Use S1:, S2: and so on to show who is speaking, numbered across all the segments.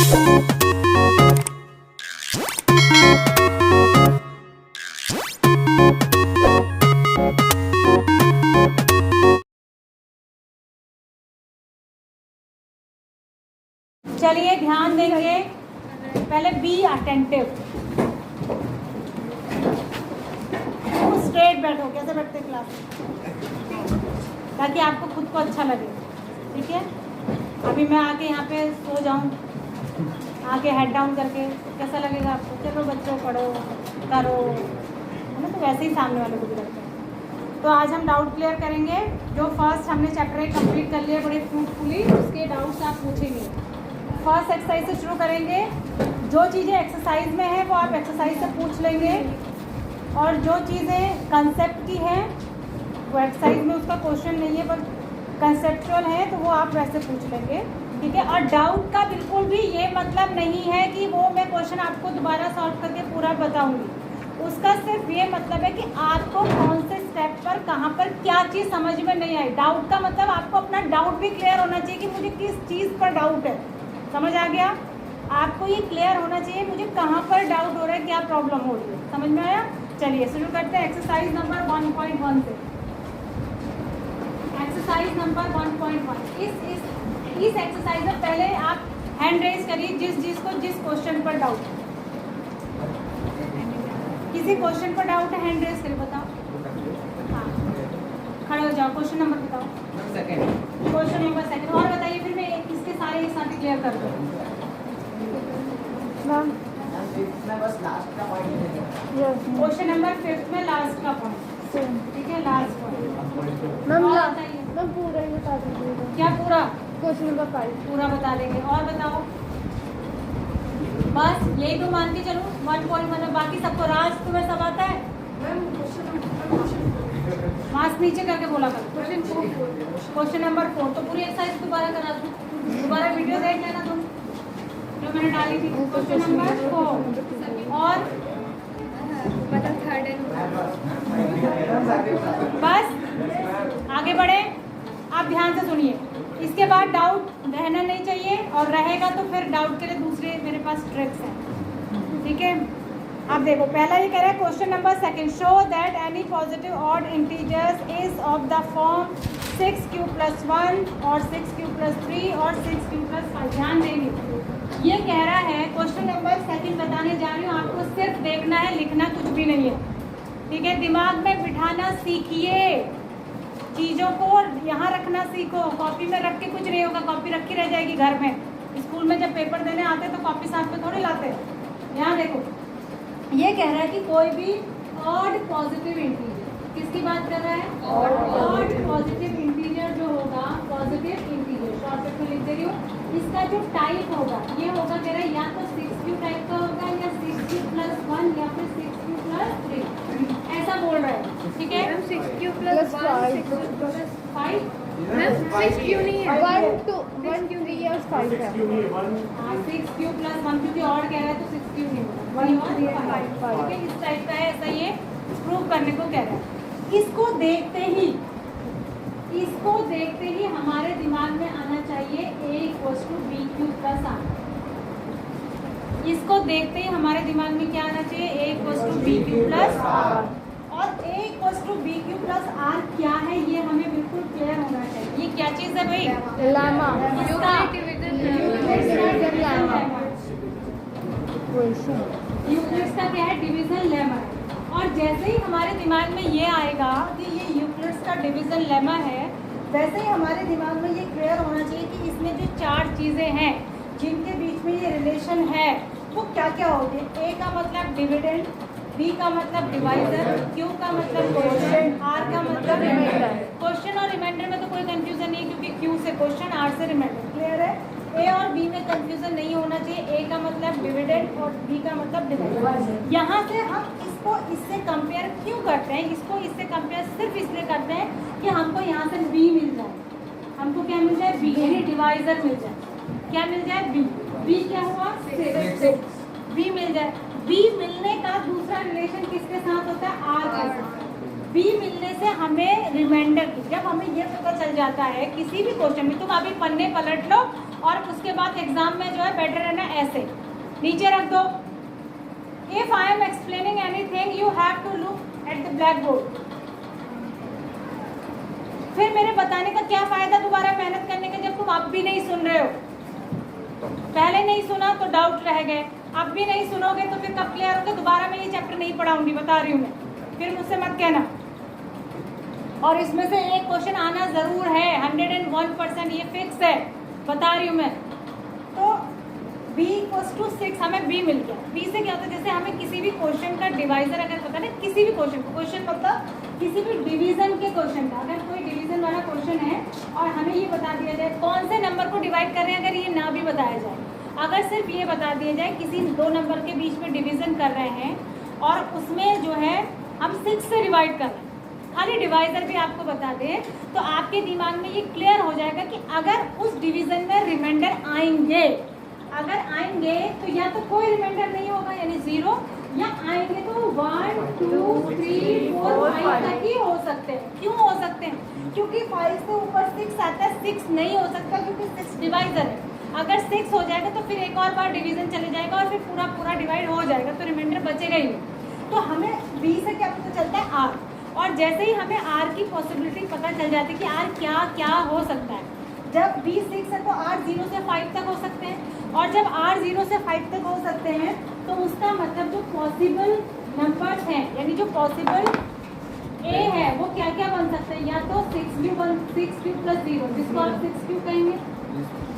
S1: चलिए ध्यान देंगे, पहले बी अटेंटिव। स्ट्रेट बैठो, कैसे बैठते क्लास, ताकि आपको खुद को अच्छा लगे। ठीक है, अभी मैं आके यहाँ पे सो जाऊँ, आके हेड डाउन करके, कैसा लगेगा आपको? चलो बच्चों पढ़ो करो, है ना, तो वैसे ही सामने वाले को भी लगता है। तो आज हम डाउट क्लियर करेंगे। जो फर्स्ट हमने चैप्टर कंप्लीट कर लिया बड़े फ्रूटफुली, उसके डाउट्स आप पूछेंगे। फर्स्ट एक्सरसाइज से शुरू करेंगे। जो चीज़ें एक्सरसाइज में हैं वो आप एक्सरसाइज से पूछ लेंगे, और जो चीज़ें कंसेप्ट की हैं वो एक्सरसाइज में उसका क्वेश्चन नहीं है पर कंसेप्चुअल है, तो वो आप वैसे पूछ लेंगे। ठीक है, और डाउट का बिल्कुल भी ये मतलब नहीं है कि वो मैं क्वेश्चन आपको दोबारा सॉल्व करके पूरा बताऊंगी। उसका सिर्फ ये मतलब है कि आपको कौन से स्टेप पर कहाँ पर क्या चीज़ समझ में नहीं आई। डाउट का मतलब आपको अपना डाउट भी क्लियर होना चाहिए कि मुझे किस चीज़ पर डाउट है। समझ आ गया? आपको ये क्लियर होना चाहिए मुझे कहाँ पर डाउट हो रहा है, क्या प्रॉब्लम हो रही है। समझ में आया? चलिए शुरू करते हैं एक्सरसाइज नंबर 1.1 से। Exercise number 1.1। इस एक्सरसाइज में पहले आप हैंड रेज करिए जिस क्वेश्चन पर डाउट है। किसी क्वेश्चन पर डाउट है, हैंड रेज करिए, बताओ। हाँ, खड़े हो जाओ, क्वेश्चन नंबर बताओ। Question number second. और बताइए, फिर मैं इसके सारे एक साथ क्लियर कर दूँ। क्वेश्चन नंबर 5 में लास्ट का पॉइंट। ठीक है, लास्ट पॉइंट।
S2: मैम
S1: बताइए,
S2: मैम पूरा ही बता दीजिएगा।
S1: क्या पूरा?
S2: क्वेश्चन नंबर 5
S1: पूरा बता देंगे। और बताओ, बस यही तो मान के चलो 1.1। बाकी सबको राज तुम्हें सब आता है? मास्क नीचे करके बोला करो। Question number 4। तो पूरी एक्सरसाइज दोबारा करा दूँ, दोबारा वीडियो देख लेना तुम जो मैंने डाली थी। क्वेश्चन नंबर 4 और बस आगे बढ़े। आप ध्यान से सुनिए, इसके बाद डाउट रहना नहीं चाहिए, और रहेगा तो फिर डाउट के लिए दूसरे मेरे पास ट्रिक्स हैं। ठीक है, अब देखो, पहला ये कह रहा है question number second, show that any positive odd integers is of the form 6q + 1 और 6q + 3 और 6q + 5। ध्यान देंगे, ये कह रहा है क्वेश्चन नंबर सेकंड बताने जा रही हूँ, आपको सिर्फ देखना है, लिखना कुछ भी नहीं है। ठीक है, दिमाग में बिठाना सीखिए, चीज़ों को यहाँ रखना सीखो। कॉपी में रख के कुछ नहीं होगा, कॉपी रखी रह जाएगी घर में। स्कूल में जब पेपर देने आते तो कॉपी साथ में थोड़ी लाते। यहाँ देखो, ये कह रहा है कि कोई भी ऑड पॉजिटिव इंटीजर, किसकी बात कर रहा है? ऑड पॉजिटिव इंटीजर जो होगा, पॉजिटिव इंटीजर शॉर्टकट में लिख दे रही हूँ, इसका जो टाइप होगा ये होगा, कह रहा है या तो 6q टाइप का होगा, या 6q + 1 या फिर 6q + 3, ऐसा बोल रहा है। ठीक है,
S2: 6q + 1
S1: 5
S2: मैम 6q नहीं है, 1 2 1 3 और 5 है।
S1: 6q + 1, क्योंकि और कह रहा है तो 6q नहीं होगा, 1 और 5। ठीक है, इस टाइप का है, ऐसा ये प्रूव करने को कह रहा है। इसको देखते ही हमारे दिमाग में आना चाहिए a = bq + r। इसको देखते ही हमारे दिमाग में क्या आना चाहिए? a = bq + r। और a = bq + r क्या है, ये हमें बिल्कुल क्लियर होना चाहिए। ये क्या चीज़ है भाई?
S2: लेमा।
S1: यूक्लिड्स का क्या है? Division lemma. और जैसे ही हमारे दिमाग में ये आएगा कि ये यूक्लिड्स का डिवीजन लेमा है, वैसे ही हमारे दिमाग में ये क्लियर होना चाहिए कि इसमें जो 4 चीज़ें हैं जिनके बीच में ये रिलेशन है वो क्या क्या होगी। ए का मतलब डिविडेंड, बी का मतलब डिवाइजर, क्यू का मतलब क्वेश्चन, आर का मतलब रिमाइंडर। क्वेश्चन और रिमाइंडर में तो कोई कंफ्यूजन नहीं, क्योंकि क्यू से क्वेश्चन, आर से रिमाइंडर। क्लियर है? ए और बी में कंफ्यूजन नहीं होना चाहिए। ए का मतलब डिविडेंड और बी का मतलब डिवाइजर। यहाँ से हम इसको इससे कंपेयर क्यों करते हैं? इसको इससे कंपेयर सिर्फ इसलिए करते हैं कि हमको यहाँ से बी मिल जाए। हमको क्या मिल जाए? बी, यानी डिवाइजर मिल जाए। क्या मिल जाए? बी। बी क्या हुआ? 6। बी मिल जाए। बी मिलने का दूसरा रिलेशन किसके साथ होता है? आर के साथ। बी मिलने से हमें रिमाइंडर की, जब हमें ये पता चल जाता है किसी भी क्वेश्चन में, तुम अभी पन्ने पलट लो और उसके बाद एग्जाम में जो है बेटर है ना ऐसे नीचे रख दो। If I am explaining anything you have to look at the black board. फिर मेरे बताने का क्या फायदा दोबारा मेहनत करने का जब तुम अब भी नहीं सुन रहे हो। पहले नहीं सुना तो डाउट रह गए, अब भी नहीं सुनोगे तो फिर कब क्लियर होगा। दोबारा मैं ये चैप्टर नहीं पढ़ाऊंगी, बता रही हूँ मैं, फिर मुझसे मत कहना। और इसमें से एक क्वेश्चन आना जरूर है, 101% ये फिक्स है, बता रही हूँ मैं। तो b = 6 हमें b मिल गया। b से क्या होता है, जैसे हमें किसी भी क्वेश्चन का डिवाइजर अगर पता ना, किसी भी क्वेश्चन को, क्वेश्चन मतलब किसी भी डिवीजन के क्वेश्चन का, अगर कोई डिवीजन वाला क्वेश्चन है और हमें ये बता दिया जाए कौन से नंबर को डिवाइड कर रहे हैं, अगर ये ना भी बताया जाए, अगर सिर्फ ये बता दिया जाए किसी दो नंबर के बीच में डिवीजन कर रहे हैं और उसमें जो है हम 6 से डिवाइड कर रहे हैं, खाली डिवाइजर भी आपको बता दें, तो आपके दिमाग में ये क्लियर हो जाएगा कि अगर उस डिवीजन में रिमाइंडर आएंगे, अगर आएंगे तो या तो कोई रिमाइंडर नहीं होगा यानी 0, या आएंगे तो 1 2 3 4 5 तक ही हो सकते हैं। क्यों हो सकते हैं? क्योंकि 5 से ऊपर 6 आता है, 6 नहीं हो सकता क्योंकि 6 डिवाइजर है। अगर 6 हो जाएगा तो फिर एक और बार डिवीजन चले जाएगा और फिर पूरा डिवाइड हो जाएगा, तो रिमाइंडर बचेगा ही नहीं। तो हमें b से क्या पता चलता है, r, और जैसे ही हमें r की पॉसिबिलिटी पता चल जाती है कि r क्या क्या हो सकता है, जब b 6 है तो r 0 से 5 तक हो सकते हैं, और जब r 0 से 5 तक हो सकते हैं तो उसका मतलब जो पॉसिबल नंबर्स हैं, यानी जो पॉसिबल a है वो क्या क्या बन सकते हैं, या तो 6³ + 0 जिसको आप 6³ कहेंगे,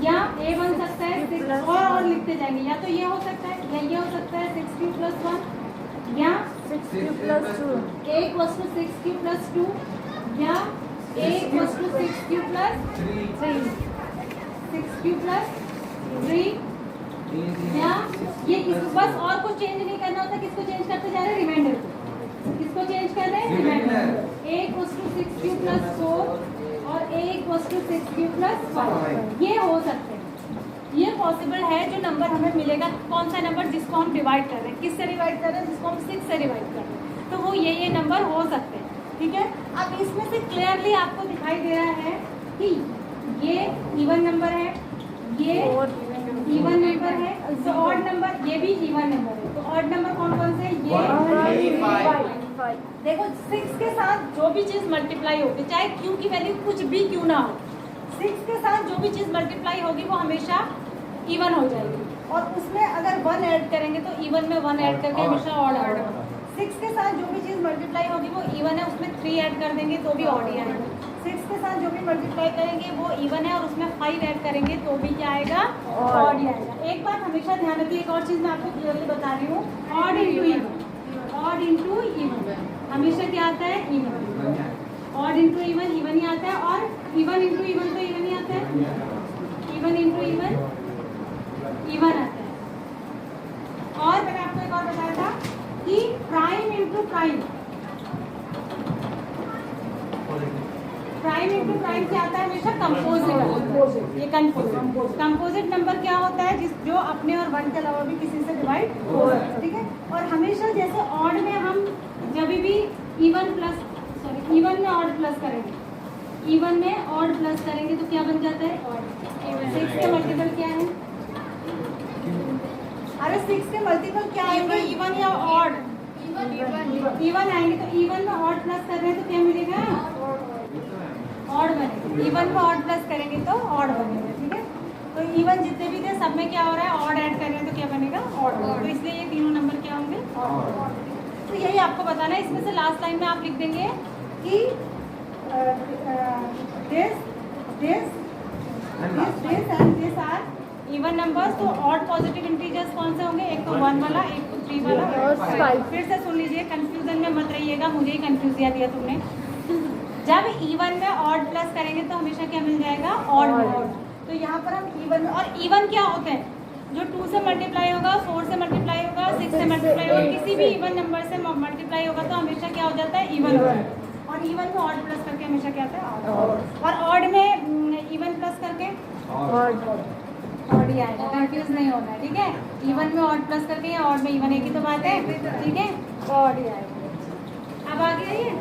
S1: या a बन सकता है 6 और लिखते जाएंगे, या तो ये हो सकता है या ये हो सकता है 6³ + 1, या
S2: 6³ + 2,
S1: a = 6³ + 2, या a = 6³ + 3, 6³ + 3, या ये इसको बस और कुछ चेंज नहीं करना होता। किसको चेंज करते जा रहे हैं, रिमाइंडर को। किसको चेंज कर रहे हैं, रिमाइंडर। a = 6³ + 4 और a = 6³ + 5, ये हो सकते हैं, ये पॉसिबल है। जो नंबर हमें मिलेगा, कौन सा नंबर जिसको हम डिवाइड कर रहे हैं, किससे डिवाइड कर रहे हैं, जिसको हम 6 से डिवाइड कर रहे हैं, तो वो ये नंबर हो सकते हैं। ठीक है, अब इसमें से क्लियरली आपको दिखाई दे रहा है कि ये इवन नंबर है, ये इवन नंबर है, तो ऑड नंबर ये भी इवन नंबर है। तो ऑड नंबर कौन कौन से हैं, ये 5। देखो 6 के साथ जो भी चीज़ मल्टीप्लाई होगी, चाहे q की वैल्यू कुछ भी क्यों ना हो, 6 के साथ जो भी चीज़ मल्टीप्लाई होगी वो हमेशा इवन हो जाएगी। और उसमें अगर 1 ऐड करेंगे तो इवन में 1 ऐड करके हमेशा ऑड आएगा। 6 के साथ जो भी चीज़ मल्टीप्लाई होगी वो इवन है, उसमें 3 ऐड कर देंगे तो भी ऑड ही आएगा। 6 के साथ जो भी मल्टीप्लाई करेंगे वो इवन है और उसमें 5 ऐड करेंगे तो भी क्या आएगा, ऑड ही आएगा। एक बात हमेशा ध्यान रखिए, एक और चीज़ मैं आपको क्लियरली बता रही हूँ, odd into even, odd into even हमेशा क्या आता है, even. Odd into even even he आता है, और इवन इंटू इवन तो इवन ही आता है, इवन इंटू इवन इवन आता है। और मैंने आपको एक और बताया था कि prime into prime, prime into prime क्या आता है, हमेशा कंपोजिट। ये कंपोजिट नंबर क्या होता है, जो अपने और 1 के अलावा भी किसी से डिवाइड हो सकता है। ठीक है, और हमेशा जैसे ऑड में हम जब भी इवन में ऑड प्लस करेंगे, इवन में ऑड प्लस करेंगे तो क्या बन जाता है, ऑड। 6 के मल्टीपल क्या है, अरे 6 के मल्टीपल क्या आएंगे, इवन या ऑड, इवन आएंगे। तो इवन में ऑड प्लस कर रहे हैं तो क्या मिलेगा, ऑड बनेगा। इवन में ऑड प्लस करेंगे तो ऑड बनेगा। ठीक है, तो इवन जितने भी थे सब में क्या हो रहा है, ऑड ऐड कर रहे हैं तो क्या बनेगा, ऑड। तो इसलिए ये तीनों नंबर क्या होंगे, ऑड। तो यही आपको बताना है। इसमें से लास्ट लाइन में आप लिख देंगे कि this and this are even numbers. तो ऑड पॉजिटिव इंटीजर्स कौन से होंगे, एक तो 1 वाला, एक तो 3 वाला और 5। फिर से सुन लीजिए, कंफ्यूजन में मत रहिएगा, मुझे ही कंफ्यूज दिया तुमने। जब इवन में ऑड प्लस करेंगे तो हमेशा क्या मिल जाएगा, ऑड। तो यहाँ पर हम इवन में, और इवन क्या होते हैं, जो 2 से मल्टीप्लाई होगा, 4 से मल्टीप्लाई होगा, 6 से मल्टीप्लाई होगा, किसी भी इवन नंबर से मल्टीप्लाई होगा तो हमेशा क्या हो जाता है, इवन। और इवन में ऑड प्लस करके हमेशा क्या आता है, ऑड। और ऑड में इवन प्लस करके ऑड ही आएगा, कंफ्यूज नहीं होना है। ठीक है, इवन में ऑड प्लस करके या ऑड में इवन, एक ही तो बात है। ठीक है, ऑड ही आएगा। अब आगे आइए,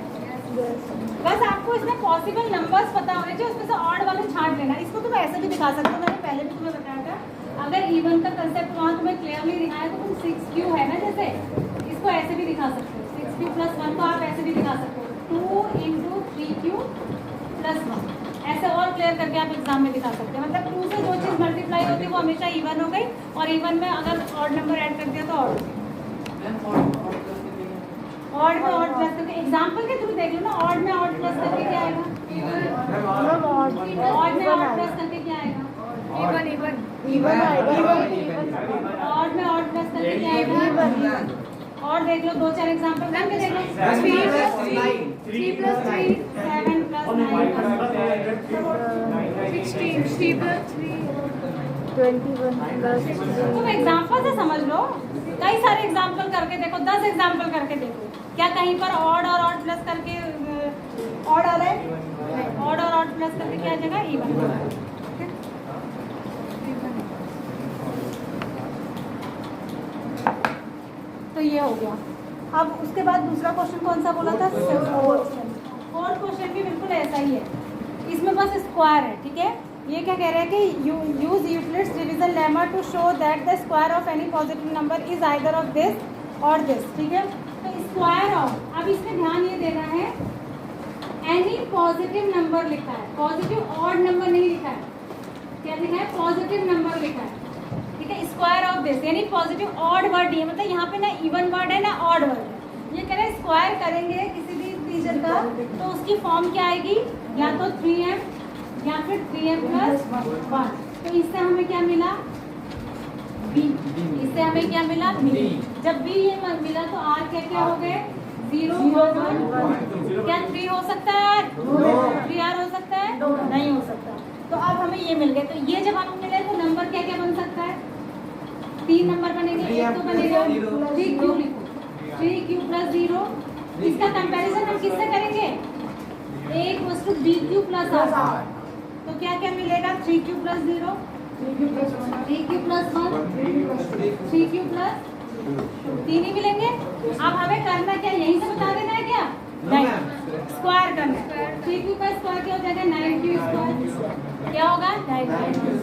S1: बस आपको इसमें पॉसिबल नंबर्स पता होने चाहिए, उसमें से ऑड वाले छांट लेना। इसको तुम ऐसे भी दिखा सकते हो, मैंने पहले भी तुम्हें बताया था। अगर इवन का कंसेप्ट वहाँ तुम्हें क्लियरली दिखाया तो तुम 6q है ना, जैसे इसको ऐसे भी दिखा सकते हो। 6q + 1 को आप ऐसे भी दिखा सकते हो, 2 × 3q + 1, ऐसे और क्लियर करके आप एग्जाम में दिखा सकते हैं। मतलब 2 से जो चीज़ मल्टीप्लाई होती है वो हमेशा इवन हो गई, और इवन में अगर ऑड नंबर ऐड कर दिया तो ऑड में ऑड प्लस करके एग्जाम्पल के थ्रू देख लो ना। ऑड में ऑड प्लस करके क्या आएगा? ऑड में ऑड प्लस करके क्या आएगा?
S2: इवन आएगा।
S1: ऑड में ऑड प्लस करके क्या आएगा? और देख लो 2-4 एग्जाम्पल करके देख लो।
S2: 3 + 3 3 + 3
S1: 7 + 9
S2: 16 3 + 3 21
S1: तुम एग्जाम्पल से समझ लो। कई सारे एग्जाम्पल करके देखो, 10 एग्जाम्पल करके देखो, क्या कहीं पर ऑड और ऑड प्लस करके ऑड आ रहा है? ऑड और ऑड प्लस करके क्या जगह इवन। तो ये हो गया। अब उसके बाद दूसरा क्वेश्चन कौन सा बोला था? फोर्थ क्वेश्चन भी बिल्कुल ऐसा ही है, इसमें बस स्क्वायर है, ठीक है। ये क्या कह रहे हैं कि use Euclid's division lemma to show that the square of any positive number is either of this और दिस, ठीक है। तो स्क्वायर ऑफ, अब इसमें ध्यान ये देना है, एनी पॉजिटिव नंबर लिखा है, पॉजिटिव ऑड नंबर नहीं लिखा है। क्या लिखा है? पॉजिटिव नंबर लिखा है, ठीक है। स्क्वायर ऑफ दिस यानी पॉजिटिव ऑड वर्ड नहीं है, मतलब यहाँ पे ना इवन वर्ड है ना ऑड वर्ड है। ये कह रहे हैं स्क्वायर करेंगे किसी भी इंटीजर का तो उसकी फॉर्म क्या आएगी? या तो 3m या फिर 3m + 1। तो इससे हमें क्या मिला? b। इससे हमें क्या मिला? b। जब b ये मिला तो r क्या क्या हो गए? 0 1 1। क्या 3 हो सकता है? 3r हो सकता है? नहीं हो सकता। तो अब हमें ये मिल गए। तो ये जब हमें मिले तो नंबर क्या क्या बन सकता है? 3 नंबर बनेंगे। एक तो बनेगा 3q, लिखो 3q + 0। इसका कंपैरिजन हम किससे करेंगे? a = bq + r। तो क्या क्या मिलेगा? 3q + 0, 3q + 1, 3q + 3 ही मिलेंगे। अब हमें करना क्या, यहीं से बता देना है क्या? नहीं, स्क्वायर करना है। 3q का स्क्वायर क्या हो जाएगा? 9q²। क्या होगा? 9।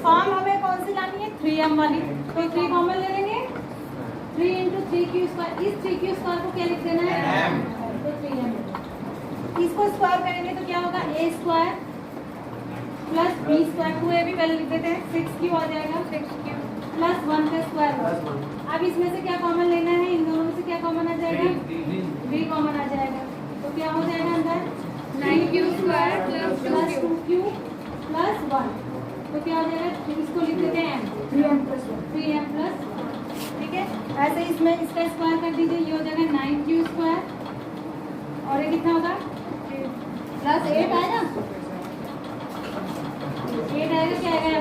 S1: फॉर्म हमें कौन सी लानी है? 3m वाली। तो 3 कॉमन ले लेंगे, 3 × 3q²। इस 3q² को क्या लिख देना है? तो 3m। इसको स्क्वायर करेंगे तो क्या होगा? a² + b²। 2a भी पहले लिख देते हैं, 6q आ जाएगा, 6q + 1 का स्क्वायर। अब इसमें से क्या कॉमन लेना है? इन दोनों में से क्या कॉमन आ जाएगा? b कॉमन आ जाएगा। तो क्या हो जाएगा अंदर?
S2: 9q²
S1: + 2q + 1। तो क्या हो जाएगा? इसको लिख देते हैं m, 3m + 1, ठीक है। ऐसे इसमें इसका स्क्वायर कर दीजिए, ये हो जाएगा 9q²। और ये कितना होगा? +8 आएगा। 8 आएगा, क्या आएगा?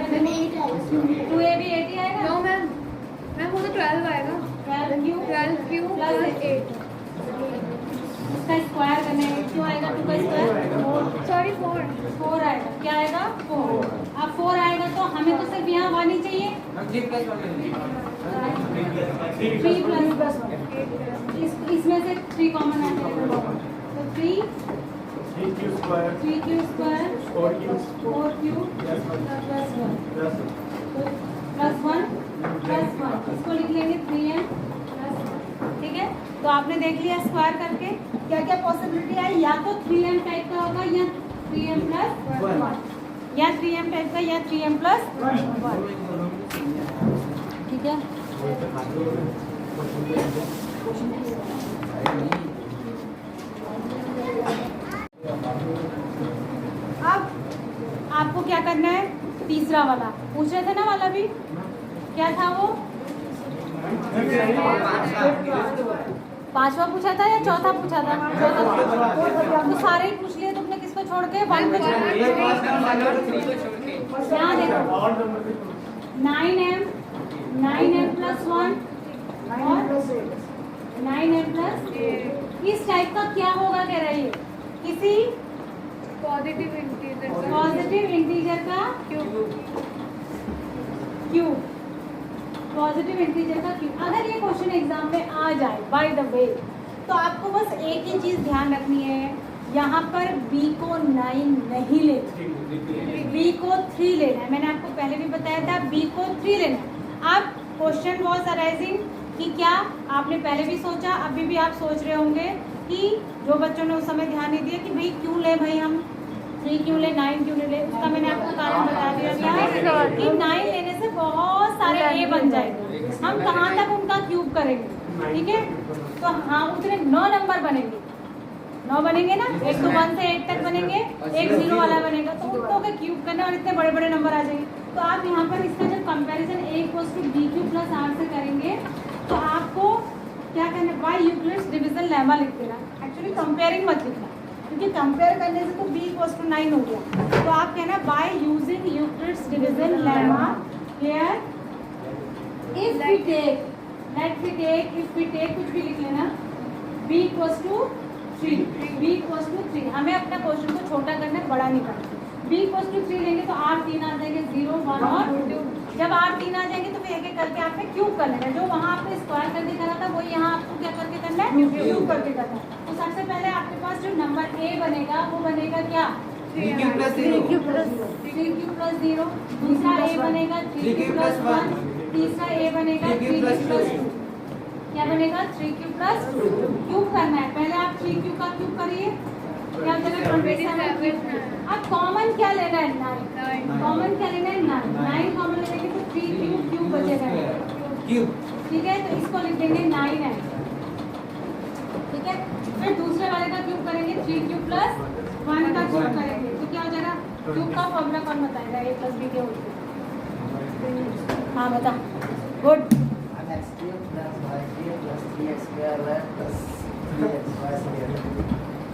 S1: 2a भी 8 ही आएगा।
S2: नो मैम, वो तो 12 आएगा।
S1: 12q
S2: + 8
S1: इसका स्क्वायर करना है, क्यों आएगा? 2 का स्क्वायर
S2: सॉरी 4
S1: 4 आएगा। क्या आएगा? 4। अब 4 आएगा तो हमें तो सिर्फ यहाँ 1 ही चाहिए। 3 + 1। इसमें से 3 कॉमन आ जाएगा, तो 3q² 4q +1 +1। इसको लिख लेंगे 3m + 1, ठीक है। तो आपने देख लिया स्क्वायर करके क्या क्या पॉसिबिलिटी आई। या तो 3m टाइप का होगा या 3m + 1, या 3m टाइप का या 3m + 1, ठीक है। अब आपको क्या करना है? तीसरा वाला पूछ रहे थे ना, वाला भी क्या था वो? 5वां पूछा था या चौथा पूछा था? चौथा। तो सारे ही पूछ लिए तुमने, किसको छोड़ के? 1 को छोड़ के। यहाँ देखो 9m + 1 और 9m + 8। इस टाइप का क्या होगा कह रही है? किसी
S2: पॉजिटिव
S1: इंटीजर का क्यूब, पॉजिटिव इंटीजर का क्यूब। अगर ये क्वेश्चन एग्जाम में आ जाए बाय द वे, तो आपको बस एक ही चीज़ ध्यान रखनी है यहाँ पर b को 9 नहीं लेना, b को 3 लेना है। मैंने आपको पहले भी बताया था b को 3 लेना है। अब क्वेश्चन वॉज अराइजिंग कि क्या आपने पहले भी सोचा, अभी भी आप सोच रहे होंगे कि जो बच्चों ने उस समय ध्यान नहीं दिया कि भाई क्यों ले, भाई हम 3 क्यों ले, 9 क्यों ले, उसका मैंने आपको कारण बता दिया था कि 9 लेने से बहुत सारे ए बन जाएंगे, हम कहाँ तक उनका क्यूब करेंगे, ठीक है। तो हाँ उतने 9 नंबर बनेंगे, 9 बनेंगे ना, एक तो 1 से 8 तक बनेंगे, एक 0 वाला बनेगा, तो उनको का क्यूब करना और इतने बड़े बड़े नंबर आ जाएंगे। तो आप यहाँ पर इसका जब कंपैरिजन a = b³ + r से करेंगे तो आपको क्या करना है, बाय यूक्लिड्स डिवीजन लेमा लिख देना। एक्चुअली कंपेयरिंग मत लिखना, क्योंकि कंपेयर करने से तो b = 9 हो गया। तो आप कहना by using Euclid's division lemma here if we take, let we take, if we take कुछ भी लिख लेना, b = 3, b = 3। हमें अपना क्वेश्चन को छोटा करना है, बड़ा नहीं करना। b = 3 लेंगे तो r 3 आ जाएंगे, 0 1 और 2। जब r 3 आ जाएंगे तो फिर एक एक करके आपने क्यूब कर लेना है। जो वहाँ आपने स्क्वायर करके करना था वो यहाँ आपको क्या करके करना है, क्यूब करके करना है। तो सबसे पहले आपके पास जो नंबर a बनेगा वो बनेगा क्या,
S2: 3³ +
S1: 0। दूसरा a बनेगा 3³ + 1, तीसरा a बनेगा 3³ + 2। क्या बनेगा, 3³ + 2। क्यूब करना है, पहले आप 3³ का क्यूब करिए, क्या हो जाएगा 27। अब कॉमन क्या लेना है, 9। कॉमन क्या लेना है, 9 कॉमन लेंगे तो 3³ बचेगा, ठीक है। तो इसको लिख देंगे 9 है, ठीक है। फिर दूसरे वाले का क्यूब करेंगे, 3³ + 1 का क्यूब करेंगे तो क्या हो जाएगा, क्यूब का फॉर्मूला कौन बताएगा, a + b के होते हैं। हाँ बता, गुड।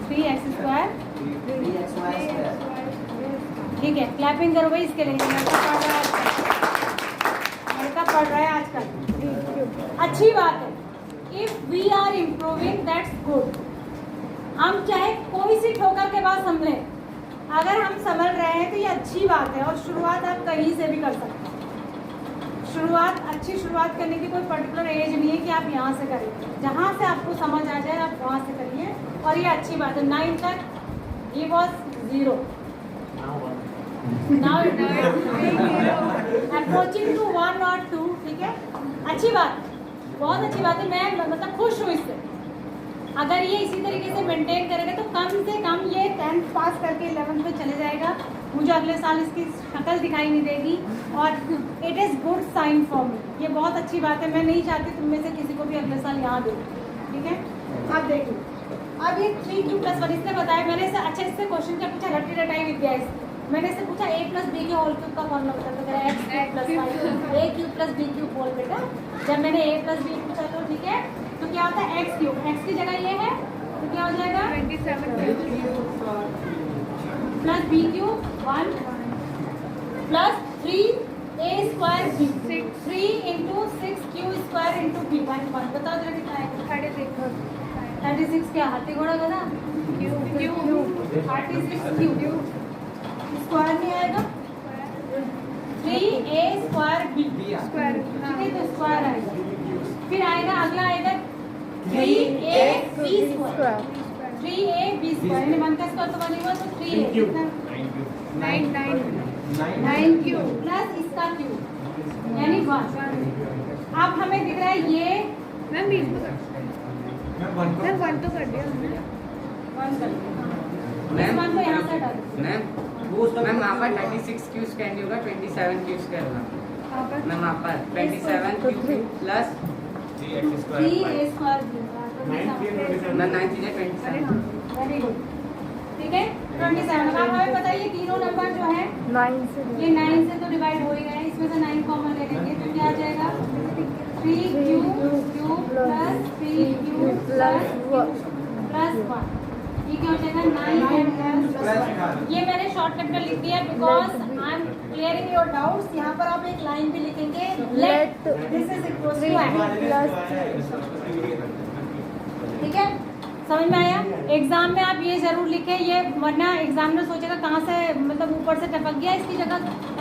S1: थ्री एक्स स्क्वायर, ठीक है। क्लैपिंग करो भाई इसके लिए, लड़का पढ़ रहा है आजकल, अच्छी बात है। If we are improving that's good. हम चाहे कोई सी ठोकर के बाद संभले, अगर हम संभल रहे हैं तो ये अच्छी बात है। और शुरुआत आप कहीं से भी कर सकते हैं। शुरुआत, अच्छी शुरुआत करने की कोई पर्टिकुलर एज नहीं है कि आप यहाँ से करें, जहाँ से आपको समझ आ जाए आप वहाँ से करिए, और ये अच्छी बात है। 9 तक he was 0, now approaching to 1 or 2, ठीक है। अच्छी बात, बहुत अच्छी बात है। मैं मतलब खुश हूँ इससे। अगर ये इसी तरीके से मेंटेन करेगा तो कम से कम ये 10th पास करके 11th में चले जाएगा, मुझे अगले साल इसकी शक्ल दिखाई नहीं देगी, और it is good sign for me. ये बहुत अच्छी बात है। मैं नहीं चाहती तुम में से किसी को भी अगले साल यहाँ दे, ठीक है। अब देखिए, अब ये 3³ + 1 इसने बताया, मैंने इसे अच्छा इससे क्वेश्चन क्या पूछा, रट्टी रटाई विद्या है। मैंने इससे पूछा a + b के होल क्यूब का फॉर्मूला बता, तो कह x³ + 5 a³ + b³ बोल बेटा। जब मैंने a + b पूछा तो ठीक है, तो क्या होता है x³ x की जगह ये है तो क्या हो जाएगा
S2: 27
S1: + b³ 1 + 3a² b 3 × 6q² × b 1 बताओ जरा कितना है, 36 क्या हाथी घोड़ा गधा, 36 क्यूब स्क्वायर में आएगा 3a² b, ठीक है। तो स्क्वायर आएगा, फिर आएगा अगला आएगा 3ab², 3ab², यानी 1 का स्क्वायर तो 1 ही हुआ, तो 3a कितना 9³ प्लस इसका क्यूब यानी 1। अब हमें दिख रहा है ये
S2: मैम 20 तो कर, मैम 1 तो कर दिया हमने,
S1: 1 कर दिया। इस 1 को यहाँ से हटा दो
S3: मैम वहाँ पर 36 क्यू स्क्वायर नहीं होगा, 27 क्यू स्क्वायर होगा मैम। वहाँ पर 27 Q plus
S1: 3a²
S3: ma'am 9 3 27।
S1: Very good, ठीक है। 27। अब हमें बताइए तीनों नंबर जो है
S2: 9 से
S1: ये 9 से तो डिवाइड हो ही रहे हैं, इसमें से 9 कॉमन ले लेंगे तो क्या आ जाएगा 3q³ + 3q + 1। ये क्या हो जाएगा 9 + 1। ये मैंने शॉर्टकट में लिख दिया because I am clearing your doubts. यहाँ पर आप एक लाइन भी लिखेंगे, let this is equal to ठीक है, समझ में आया। एग्जाम में आप ये जरूर लिखें, ये वरना एग्जामिनर सोचेगा कहाँ से मतलब ऊपर से टपक गया, इसकी जगह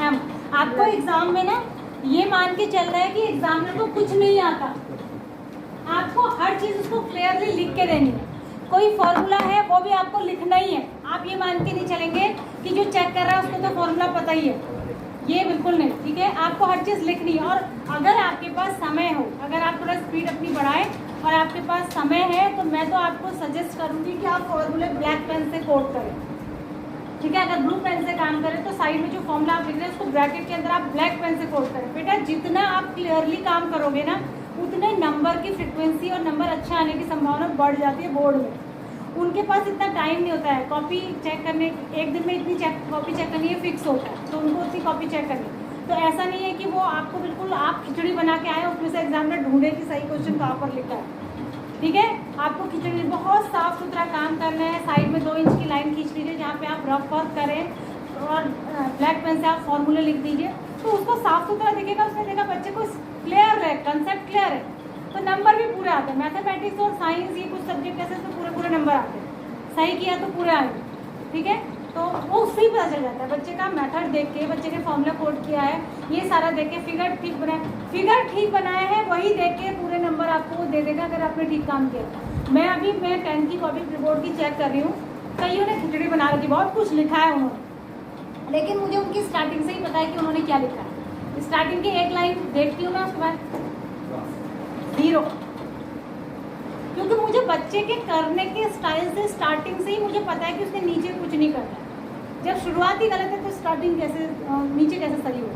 S1: एम। आपको एग्जाम में ना ये मान के चल रहा है कि एग्जामिनर को कुछ नहीं आता, आपको हर चीज उसको क्लियरली लिख के देनी है। कोई फॉर्मूला है वो भी आपको लिखना ही है। आप ये मान के नहीं चलेंगे कि जो चेक कर रहा है उसको तो फॉर्मूला पता ही है, ये बिल्कुल नहीं, ठीक है। आपको हर चीज़ लिखनी है। और अगर आपके पास समय हो, अगर आप थोड़ा स्पीड अपनी बढ़ाएं और आपके पास समय है, तो मैं तो आपको सजेस्ट करूँगी कि आप फॉर्मूले ब्लैक पेन से कोड करें, ठीक है। अगर ब्लू पेन से काम करें तो साइड में जो फॉर्मूला आप लिख रहे हैं उसको ब्रैकेट के अंदर आप ब्लैक पेन से कोड करें। बेटा जितना आप क्लियरली काम करोगे ना, उतने नंबर की फ्रिक्वेंसी और नंबर अच्छा आने की संभावना बढ़ जाती है बोर्ड में। उनके पास इतना टाइम नहीं होता है कॉपी चेक करने, एक दिन में इतनी कॉपी चेक करनी है फिक्स होता है, तो उनको उतनी कॉपी चेक करनी। तो ऐसा नहीं है कि वो आपको बिल्कुल आप खिचड़ी बना के आए उसमें से एग्जामिनर ढूंढे कि सही क्वेश्चन कहाँ पर लिखा है, ठीक है। आपको खिचड़ी बहुत साफ सुथरा काम करना है। साइड में 2 इंच की लाइन खींच लीजिए जहाँ पे आप रफ वर्क करें और ब्लैक पेन से आप फॉर्मूले लिख दीजिए, तो उसको साफ सुथरा दिखेगा, उसने देखा बच्चे को क्लियर है, कंसेप्ट क्लियर है, तो नंबर भी पूरे आते हैं। मैथमेटिक्स और साइंस ये कुछ सब्जेक्ट ऐसे तो पूरे पूरे नंबर आते हैं, सही किया तो पूरे आएंगे, ठीक है। तो वो उससे ही पता चल जाता है बच्चे का मेथड देख के, बच्चे ने फॉर्मूला कोड किया है, ये सारा देख के, फिगर ठीक बनाया है, वही देख के पूरे नंबर आपको दे देगा अगर आपने ठीक काम किया। मैं 10 की कॉपी बोर्ड की चेक कर रही हूँ, कईयों ने खिचड़ी बना रखी, बहुत कुछ लिखा है उन्होंने, लेकिन मुझे उनकी स्टार्टिंग से ही पता है कि उन्होंने क्या लिखा है। स्टार्टिंग की एक लाइन देखती हूँ मैं, उसके बाद 0, क्योंकि मुझे बच्चे के करने के स्टाइल से स्टार्टिंग से ही मुझे पता है कि उसने नीचे कुछ नहीं करना है। जब शुरुआत ही गलत है तो स्टार्टिंग कैसे नीचे कैसे सही हो।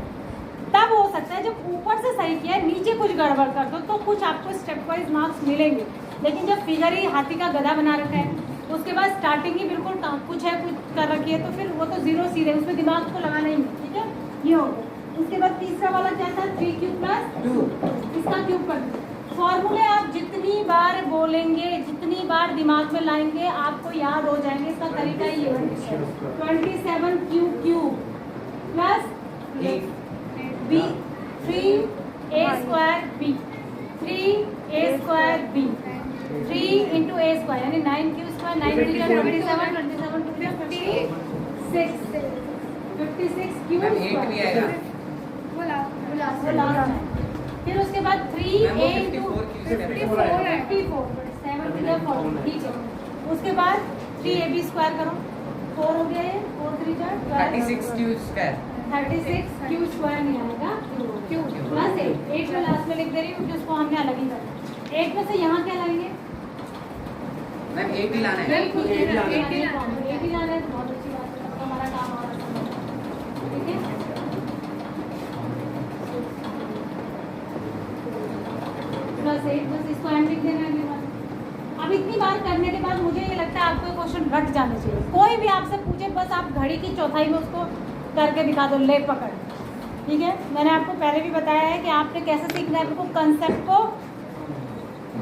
S1: तब हो सकता है जब ऊपर से सही किया है नीचे कुछ गड़बड़ कर दो तो कुछ आपको स्टेप वाइज मार्क्स मिलेंगे, लेकिन जब फिगर ही हाथी का गधा बना रखा है, उसके बाद स्टार्टिंग ही बिल्कुल कुछ है कुछ कर रखी है, तो फिर वो तो 0 सीधे, उसमें दिमाग को लगाना ही नहीं, ठीक है। ये हो गया। उसके बाद तीसरा वाला क्या था, 3³ + 2, इसका क्यूब कर दो। फॉर्मूले आप जितनी बार बोलेंगे, जितनी बार दिमाग में लाएंगे, आपको याद हो जाएंगे। इसका तरीका ये है, 27Q³ + B 3A²B 3A²B 3 × A² यानी 9Q², 9 × 27, 27 × 56Q²।
S3: 8 भी आएगा।
S2: वो लास्ट
S1: है। फिर उसके बाद 3A ×
S3: 54,
S1: 54, 7 × 40, ठीक है। उसके बाद 3AB² करो, 4 हो गया, ये 4 3
S3: 36Q²।
S1: 36Q² नहीं आएगा, Q + 8 में लास्ट में लिख दे रही हूँ क्योंकि उसको हमने अलग ही करना। 8 में से यहाँ क्या लगेंगे
S3: मैम 8 ही लाना है।
S1: 8 ही लाना है, तो बहुत अच्छी बात है, हमारा काम और आसान हो जाएगा, ठीक है। +8 बस इसको एंड लिख देना है। अब इतनी बार करने के बाद मुझे ये लगता है आपको ये क्वेश्चन रट जाने चाहिए। कोई भी आपसे पूछे बस आप घड़ी की चौथाई में उसको करके दिखा दो, ले पकड़, ठीक है। मैंने आपको पहले भी बताया है कि आपने कैसे सीखना है, बिल्कुल कंसेप्ट को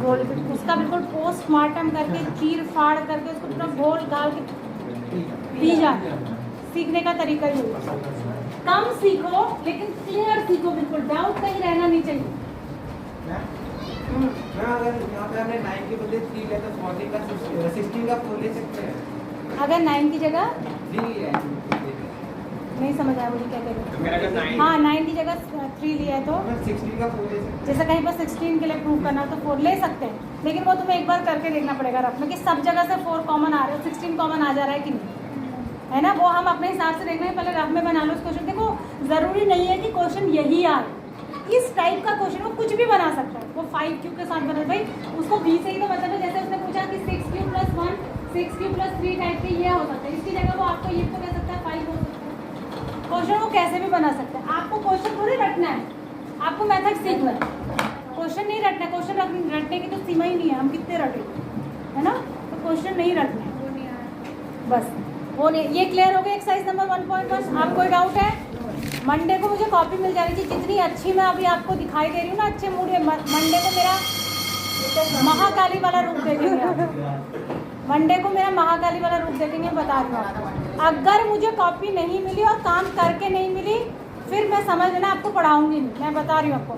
S1: गोल, उसका बिल्कुल पोस्टमार्टम करके, चीर फाड़ करके उसको पूरा गोल गाल के दी जाए। सीखने का तरीका ही होगा, कम सीखो लेकिन क्लियर सीखो, बिल्कुल डाउट कहीं रहना नहीं चाहिए।
S4: अगर यहाँ पे हमने 9 के बदले 3 लिया तो 40 का 16 का 4 ले सकते हैं।
S1: अगर 9 की जगह
S4: 3 लिया है,
S1: नहीं समझ आया मुझे क्या कह रहे
S4: तो मेरा अगर 9
S1: हैं। हाँ 9 की जगह 3 लिया है तो
S4: 16 का 4 ले सकते हैं।
S1: जैसे कहीं पर 16 के लिए प्रूव करना तो 4 ले सकते हैं, लेकिन वो तुम्हें एक बार करके देखना पड़ेगा रफ में कि सब जगह से 4 कॉमन आ रहे हो, 16 कॉमन आ जा रहा है कि नहीं, है ना। वो हम अपने हिसाब से देखना है, पहले रफ में बना लो उस क्वेश्चन। देखो ज़रूरी नहीं है कि क्वेश्चन यही आए, इस टाइप का क्वेश्चन वो कुछ भी बना सकता है। वो 5Q के साथ बना, भाई उसको B से ही तो मतलब है। जैसे उसने पूछा कि 6Q + 1 6Q + 3 टाइप के ये हो सकता है, इसकी जगह वो आपको ये तो कह सकता है 5 हो सकता है। क्वेश्चन वो कैसे भी बना सकता है। आपको क्वेश्चन थोड़ी रटना है, आपको मेथड सीखना है, क्वेश्चन नहीं रटना है। क्वेश्चन रटने की तो सीमा ही नहीं है, हम कितने रटे, है ना। तो क्वेश्चन नहीं रटना है, बस वो नहीं। ये क्लियर हो गया एक्सरसाइज नंबर 1.1। आप कोई डाउट है? मंडे को मुझे कॉपी मिल जानी चाहिए, जितनी अच्छी मैं अभी आपको दिखाई दे रही हूँ ना, अच्छे मूड में। मंडे को मेरा महाकाली वाला रूप देखेंगे आप। मंडे को मेरा महाकाली वाला रूप देखेंगे, बता रही हूँ आपको। अगर मुझे कॉपी नहीं मिली और काम करके नहीं मिली, फिर मैं समझ लेना आपको पढ़ाऊंगी नहीं, मैं बता रही हूँ आपको।